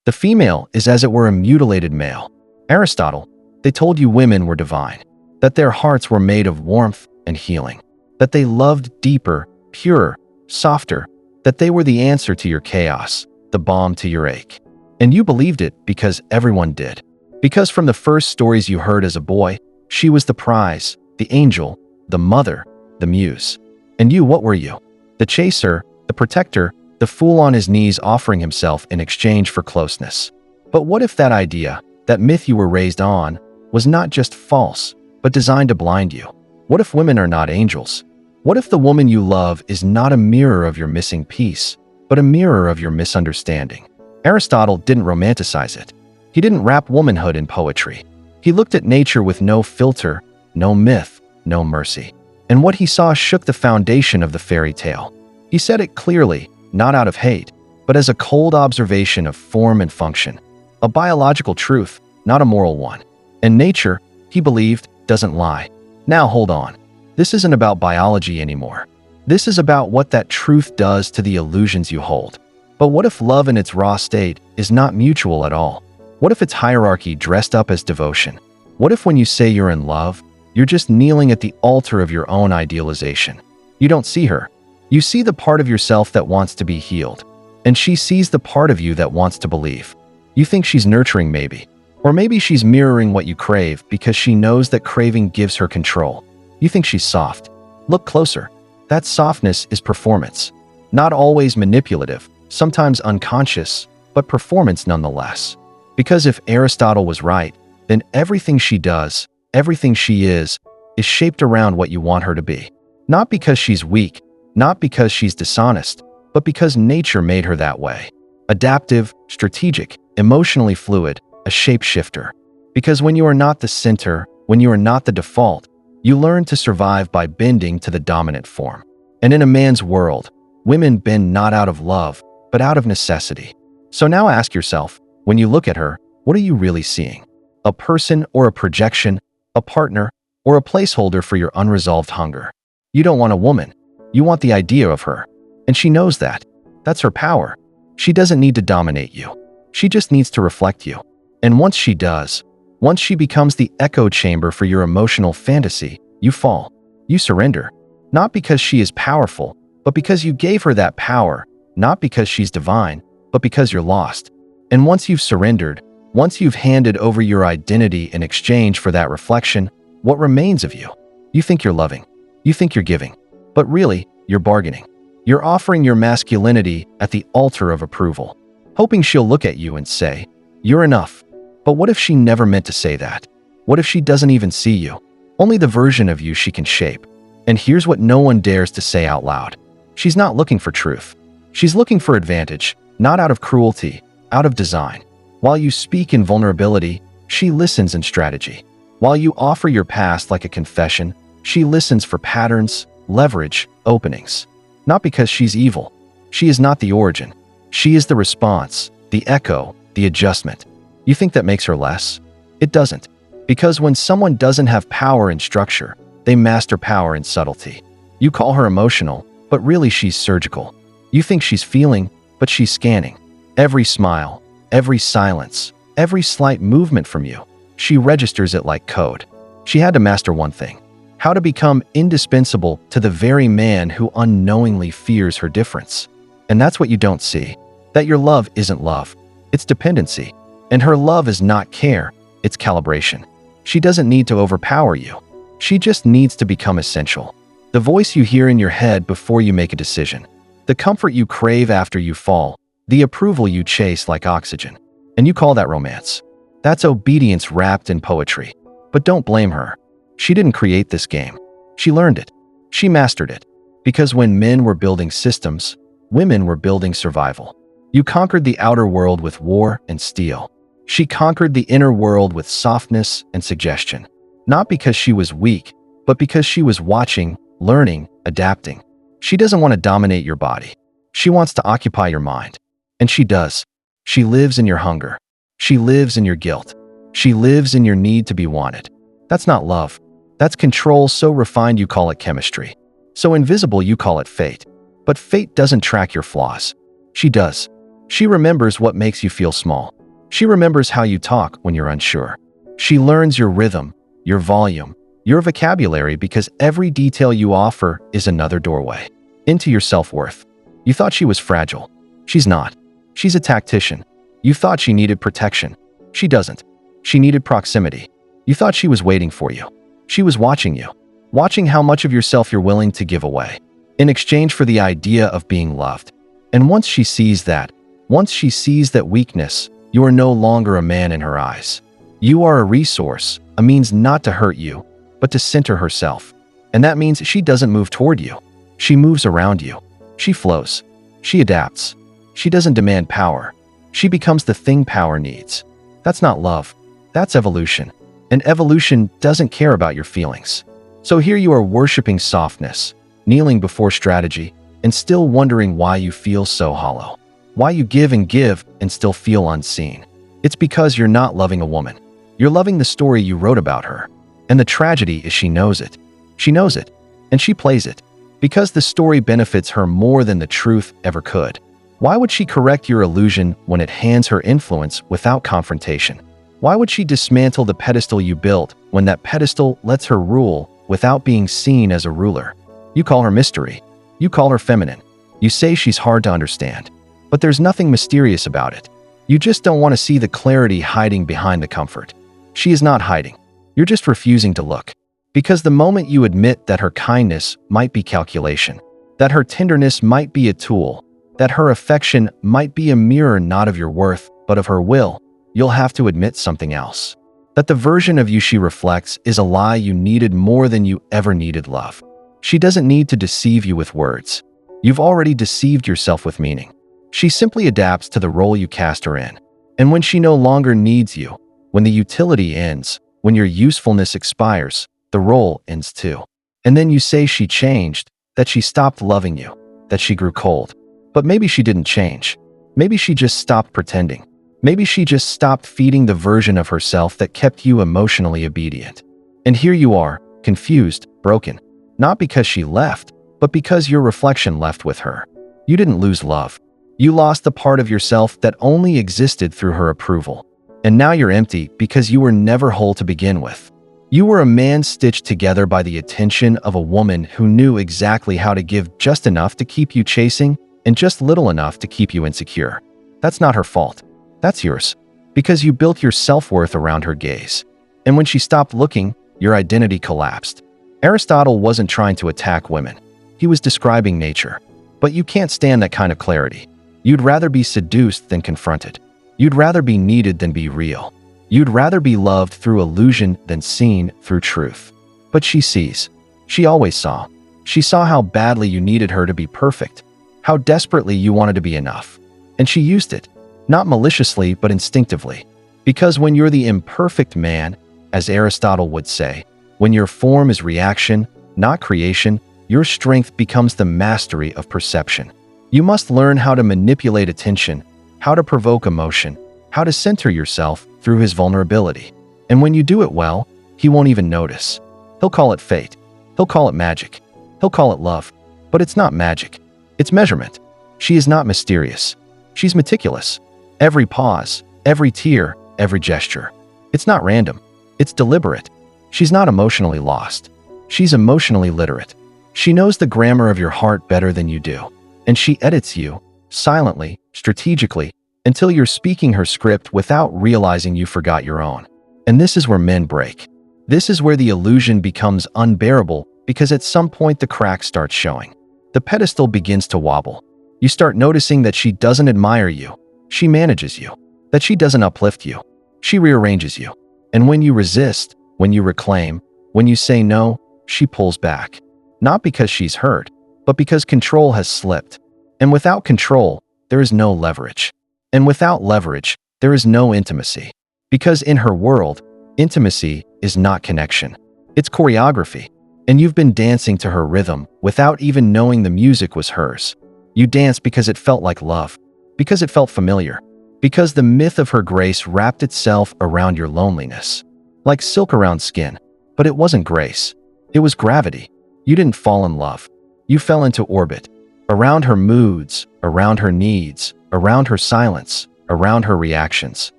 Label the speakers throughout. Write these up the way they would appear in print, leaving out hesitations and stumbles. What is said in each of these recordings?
Speaker 1: The female is as it were a mutilated male. Aristotle, they told you women were divine, that their hearts were made of warmth and healing, that they loved deeper, purer, softer, that they were the answer to your chaos, the balm to your ache. And you believed it because everyone did. Because from the first stories you heard as a boy, she was the prize, the angel, the mother, the muse. And you, what were you? The chaser, the protector, the fool on his knees offering himself in exchange for closeness. But what if that idea, that myth you were raised on, was not just false, but designed to blind you? What if women are not angels? What if the woman you love is not a mirror of your missing piece, but a mirror of your misunderstanding? Aristotle didn't romanticize it. He didn't wrap womanhood in poetry. He looked at nature with no filter, no myth, no mercy. And what he saw shook the foundation of the fairy tale. He said it clearly, not out of hate, but as a cold observation of form and function. A biological truth, not a moral one. And nature, he believed, doesn't lie. Now hold on. This isn't about biology anymore. This is about what that truth does to the illusions you hold. But what if love in its raw state is not mutual at all? What if it's hierarchy dressed up as devotion? What if when you say you're in love, you're just kneeling at the altar of your own idealization? You don't see her. You see the part of yourself that wants to be healed. And she sees the part of you that wants to believe. You think she's nurturing maybe. Or maybe she's mirroring what you crave because she knows that craving gives her control. You think she's soft. Look closer. That softness is performance. Not always manipulative, sometimes unconscious, but performance nonetheless. Because if Aristotle was right, then everything she does, everything she is shaped around what you want her to be. Not because she's weak, not because she's dishonest, but because nature made her that way. Adaptive, strategic, emotionally fluid, a shapeshifter. Because when you are not the center, when you are not the default, you learn to survive by bending to the dominant form. And in a man's world, women bend not out of love, but out of necessity. So now ask yourself, when you look at her, what are you really seeing? A person or a projection, a partner, or a placeholder for your unresolved hunger? You don't want a woman. You want the idea of her. And she knows that. That's her power. She doesn't need to dominate you. She just needs to reflect you. And once she does, once she becomes the echo chamber for your emotional fantasy, you fall. You surrender. Not because she is powerful, but because you gave her that power. Not because she's divine, but because you're lost. And once you've surrendered, once you've handed over your identity in exchange for that reflection, what remains of you? You think you're loving. You think you're giving. But really, you're bargaining. You're offering your masculinity at the altar of approval, hoping she'll look at you and say, "You're enough." But what if she never meant to say that? What if she doesn't even see you? Only the version of you she can shape. And here's what no one dares to say out loud. She's not looking for truth. She's looking for advantage, not out of cruelty, out of design. While you speak in vulnerability, she listens in strategy. While you offer your past like a confession, she listens for patterns, leverage, openings. Not because she's evil. She is not the origin. She is the response, the echo, the adjustment. You think that makes her less? It doesn't. Because when someone doesn't have power in structure, they master power in subtlety. You call her emotional, but really she's surgical. You think she's feeling, but she's scanning. Every smile, every silence, every slight movement from you, she registers it like code. She had to master one thing: how to become indispensable to the very man who unknowingly fears her difference. And that's what you don't see. That your love isn't love. It's dependency. And her love is not care, it's calibration. She doesn't need to overpower you. She just needs to become essential. The voice you hear in your head before you make a decision. The comfort you crave after you fall. The approval you chase like oxygen. And you call that romance. That's obedience wrapped in poetry. But don't blame her. She didn't create this game. She learned it. She mastered it. Because when men were building systems, women were building survival. You conquered the outer world with war and steel. She conquered the inner world with softness and suggestion. Not because she was weak, but because she was watching, learning, adapting. She doesn't want to dominate your body. She wants to occupy your mind. And she does. She lives in your hunger. She lives in your guilt. She lives in your need to be wanted. That's not love. That's control so refined you call it chemistry. So invisible you call it fate. But fate doesn't track your flaws. She does. She remembers what makes you feel small. She remembers how you talk when you're unsure. She learns your rhythm, your volume, your vocabulary because every detail you offer is another doorway into your self-worth. You thought she was fragile. She's not. She's a tactician. You thought she needed protection. She doesn't. She needed proximity. You thought she was waiting for you. She was watching you, watching how much of yourself you're willing to give away in exchange for the idea of being loved. And once she sees that weakness, you are no longer a man in her eyes. You are a resource, a means not to hurt you, but to center herself. And that means she doesn't move toward you. She moves around you. She flows. She adapts. She doesn't demand power. She becomes the thing power needs. That's not love. That's evolution. And evolution doesn't care about your feelings. So here you are worshiping softness, kneeling before strategy, and still wondering why you feel so hollow. Why you give and still feel unseen. It's because you're not loving a woman. You're loving the story you wrote about her. And the tragedy is she knows it. She knows it. And she plays it. Because the story benefits her more than the truth ever could. Why would she correct your illusion when it hands her influence without confrontation? Why would she dismantle the pedestal you built when that pedestal lets her rule without being seen as a ruler? You call her mystery. You call her feminine. You say she's hard to understand. But there's nothing mysterious about it. You just don't want to see the clarity hiding behind the comfort. She is not hiding. You're just refusing to look. Because the moment you admit that her kindness might be calculation, that her tenderness might be a tool, that her affection might be a mirror not of your worth, but of her will, you'll have to admit something else. That the version of you she reflects is a lie you needed more than you ever needed love. She doesn't need to deceive you with words. You've already deceived yourself with meaning. She simply adapts to the role you cast her in. And when she no longer needs you, when the utility ends, when your usefulness expires, the role ends too. And then you say she changed, that she stopped loving you, that she grew cold. But maybe she didn't change. Maybe she just stopped pretending. Maybe she just stopped feeding the version of herself that kept you emotionally obedient. And here you are, confused, broken. Not because she left, but because your reflection left with her. You didn't lose love. You lost the part of yourself that only existed through her approval. And now you're empty because you were never whole to begin with. You were a man stitched together by the attention of a woman who knew exactly how to give just enough to keep you chasing and just little enough to keep you insecure. That's not her fault. That's yours. Because you built your self-worth around her gaze. And when she stopped looking, your identity collapsed. Aristotle wasn't trying to attack women. He was describing nature. But you can't stand that kind of clarity. You'd rather be seduced than confronted. You'd rather be needed than be real. You'd rather be loved through illusion than seen through truth. But she sees. She always saw. She saw how badly you needed her to be perfect, how desperately you wanted to be enough. And she used it, not maliciously but instinctively. Because when you're the imperfect man, as Aristotle would say, when your form is reaction, not creation, your strength becomes the mastery of perception. You must learn how to manipulate attention, how to provoke emotion, how to center yourself through his vulnerability. And when you do it well, he won't even notice. He'll call it fate. He'll call it magic. He'll call it love. But it's not magic. It's measurement. She is not mysterious. She's meticulous. Every pause, every tear, every gesture. It's not random. It's deliberate. She's not emotionally lost. She's emotionally literate. She knows the grammar of your heart better than you do. And she edits you, silently, strategically, until you're speaking her script without realizing you forgot your own. And this is where men break. This is where the illusion becomes unbearable because at some point the crack starts showing. The pedestal begins to wobble. You start noticing that she doesn't admire you. She manages you. That she doesn't uplift you. She rearranges you. And when you resist, when you reclaim, when you say no, she pulls back. Not because she's hurt, but because control has slipped. And without control, there is no leverage. And without leverage, there is no intimacy. Because in her world, intimacy is not connection. It's choreography. And you've been dancing to her rhythm without even knowing the music was hers. You danced because it felt like love. Because it felt familiar. Because the myth of her grace wrapped itself around your loneliness. Like silk around skin. But it wasn't grace. It was gravity. You didn't fall in love. You fell into orbit. Around her moods, around her needs, around her silence, around her reactions.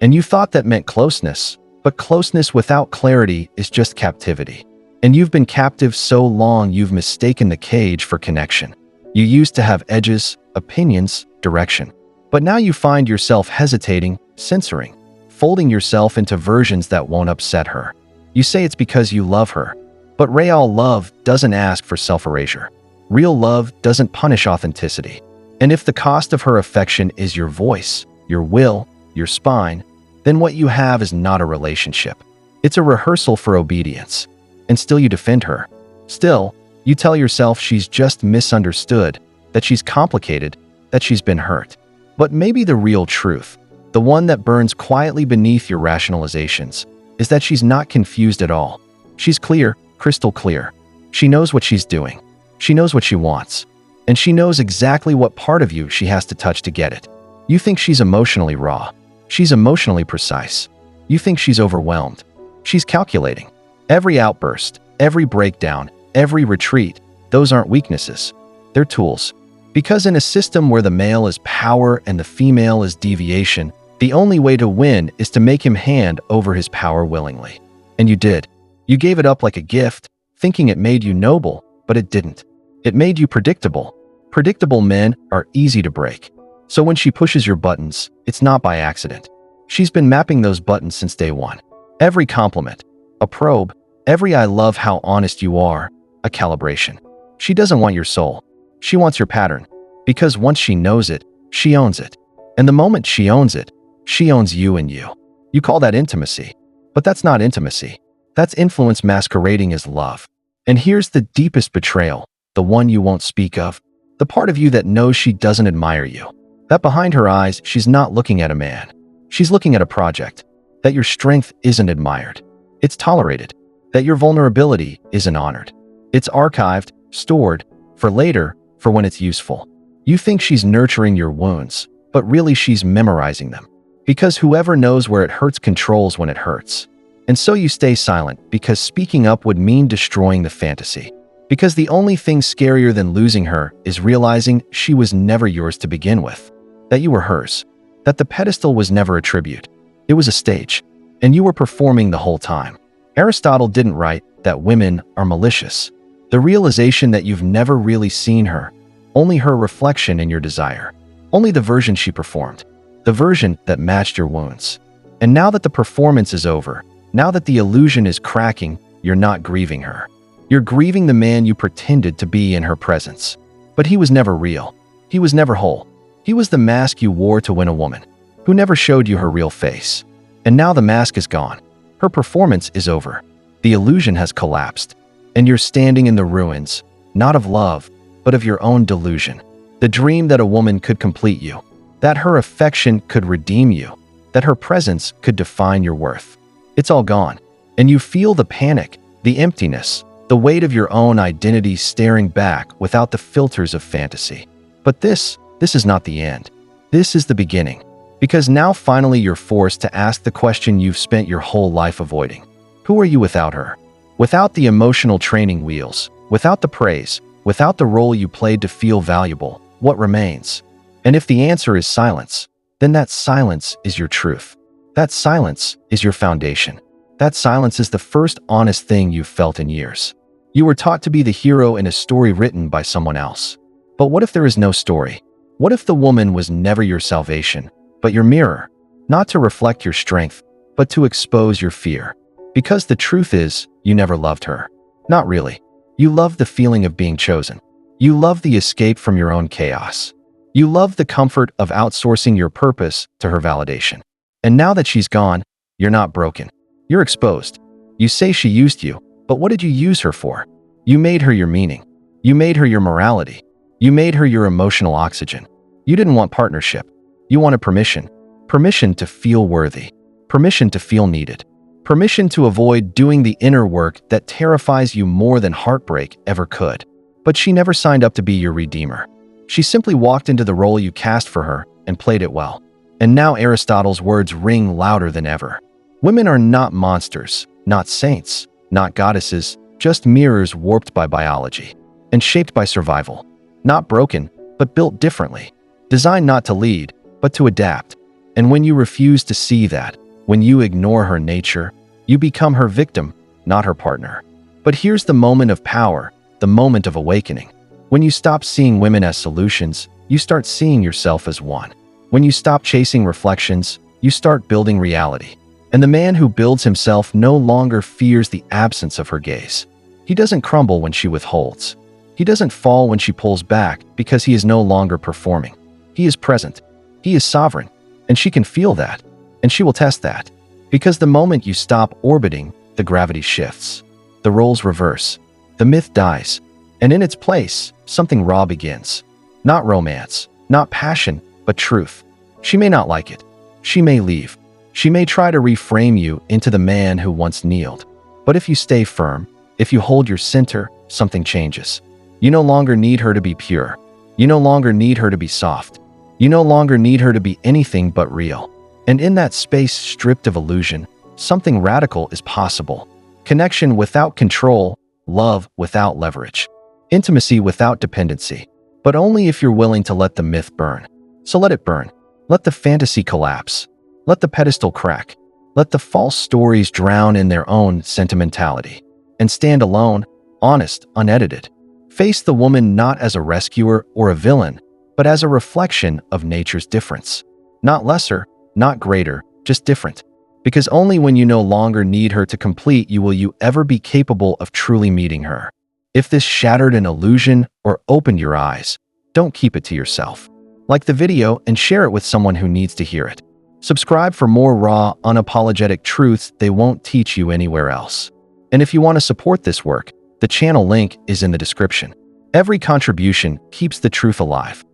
Speaker 1: And you thought that meant closeness, but closeness without clarity is just captivity. And you've been captive so long you've mistaken the cage for connection. You used to have edges, opinions, direction. But now you find yourself hesitating, censoring, folding yourself into versions that won't upset her. You say it's because you love her. But real love doesn't ask for self-erasure. Real love doesn't punish authenticity. And if the cost of her affection is your voice, your will, your spine, then what you have is not a relationship. It's a rehearsal for obedience. And still you defend her. Still, you tell yourself she's just misunderstood, that she's complicated, that she's been hurt. But maybe the real truth, the one that burns quietly beneath your rationalizations, is that she's not confused at all. She's clear, crystal clear. She knows what she's doing. She knows what she wants. And she knows exactly what part of you she has to touch to get it. You think she's emotionally raw. She's emotionally precise. You think she's overwhelmed. She's calculating. Every outburst, every breakdown, every retreat, those aren't weaknesses. They're tools. Because in a system where the male is power and the female is deviation, the only way to win is to make him hand over his power willingly. And you did. You gave it up like a gift, thinking it made you noble, but it didn't. It made you predictable. Predictable men are easy to break. So when she pushes your buttons, it's not by accident. She's been mapping those buttons since day one. Every compliment, a probe, every "I love how honest you are," a calibration. She doesn't want your soul. She wants your pattern. Because once she knows it, she owns it. And the moment she owns it, she owns you and you. You call that intimacy. But that's not intimacy. That's influence masquerading as love. And here's the deepest betrayal, the one you won't speak of, the part of you that knows she doesn't admire you. That behind her eyes, she's not looking at a man. She's looking at a project. That your strength isn't admired. It's tolerated. That your vulnerability isn't honored. It's archived, stored, for later, for when it's useful. You think she's nurturing your wounds, but really she's memorizing them. Because whoever knows where it hurts controls when it hurts. And so you stay silent because speaking up would mean destroying the fantasy. Because the only thing scarier than losing her is realizing she was never yours to begin with. That you were hers. That the pedestal was never a tribute. It was a stage. And you were performing the whole time. Aristotle didn't write that women are malicious. The realization that you've never really seen her. Only her reflection in your desire. Only the version she performed. The version that matched your wounds. And now that the performance is over, now that the illusion is cracking, you're not grieving her. You're grieving the man you pretended to be in her presence. But he was never real. He was never whole. He was the mask you wore to win a woman, who never showed you her real face. And now the mask is gone. Her performance is over. The illusion has collapsed. And you're standing in the ruins, not of love, but of your own delusion. The dream that a woman could complete you. That her affection could redeem you. That her presence could define your worth. It's all gone. And you feel the panic, the emptiness, the weight of your own identity staring back without the filters of fantasy. But this is not the end. This is the beginning. Because now finally you're forced to ask the question you've spent your whole life avoiding. Who are you without her? Without the emotional training wheels, without the praise, without the role you played to feel valuable, what remains? And if the answer is silence, then that silence is your truth. That silence is your foundation. That silence is the first honest thing you've felt in years. You were taught to be the hero in a story written by someone else. But what if there is no story? What if the woman was never your salvation, but your mirror? Not to reflect your strength, but to expose your fear. Because the truth is, you never loved her. Not really. You loved the feeling of being chosen. You loved the escape from your own chaos. You loved the comfort of outsourcing your purpose to her validation. And now that she's gone, you're not broken. You're exposed. You say she used you, but what did you use her for? You made her your meaning. You made her your morality. You made her your emotional oxygen. You didn't want partnership. You wanted permission. Permission to feel worthy. Permission to feel needed. Permission to avoid doing the inner work that terrifies you more than heartbreak ever could. But she never signed up to be your redeemer. She simply walked into the role you cast for her and played it well. And now Aristotle's words ring louder than ever. Women are not monsters, not saints, not goddesses, just mirrors warped by biology and shaped by survival. Not broken, but built differently. Designed not to lead, but to adapt. And when you refuse to see that, when you ignore her nature, you become her victim, not her partner. But here's the moment of power, the moment of awakening. When you stop seeing women as solutions, you start seeing yourself as one. When you stop chasing reflections, you start building reality. And the man who builds himself no longer fears the absence of her gaze. He doesn't crumble when she withholds. He doesn't fall when she pulls back because he is no longer performing. He is present. He is sovereign. And she can feel that. And she will test that. Because the moment you stop orbiting, the gravity shifts. The roles reverse. The myth dies. And in its place, something raw begins. Not romance, not passion, but truth. She may not like it. She may leave. She may try to reframe you into the man who once kneeled. But if you stay firm, if you hold your center, something changes. You no longer need her to be pure. You no longer need her to be soft. You no longer need her to be anything but real. And in that space stripped of illusion, something radical is possible. Connection without control, love without leverage, intimacy without dependency. But only if you're willing to let the myth burn. So let it burn. Let the fantasy collapse. Let the pedestal crack. Let the false stories drown in their own sentimentality. And stand alone, honest, unedited. Face the woman not as a rescuer or a villain, but as a reflection of nature's difference. Not lesser, not greater, just different. Because only when you no longer need her to complete you will you ever be capable of truly meeting her. If this shattered an illusion or opened your eyes, don't keep it to yourself. Like the video and share it with someone who needs to hear it. Subscribe for more raw, unapologetic truths they won't teach you anywhere else. And if you want to support this work, the channel link is in the description. Every contribution keeps the truth alive.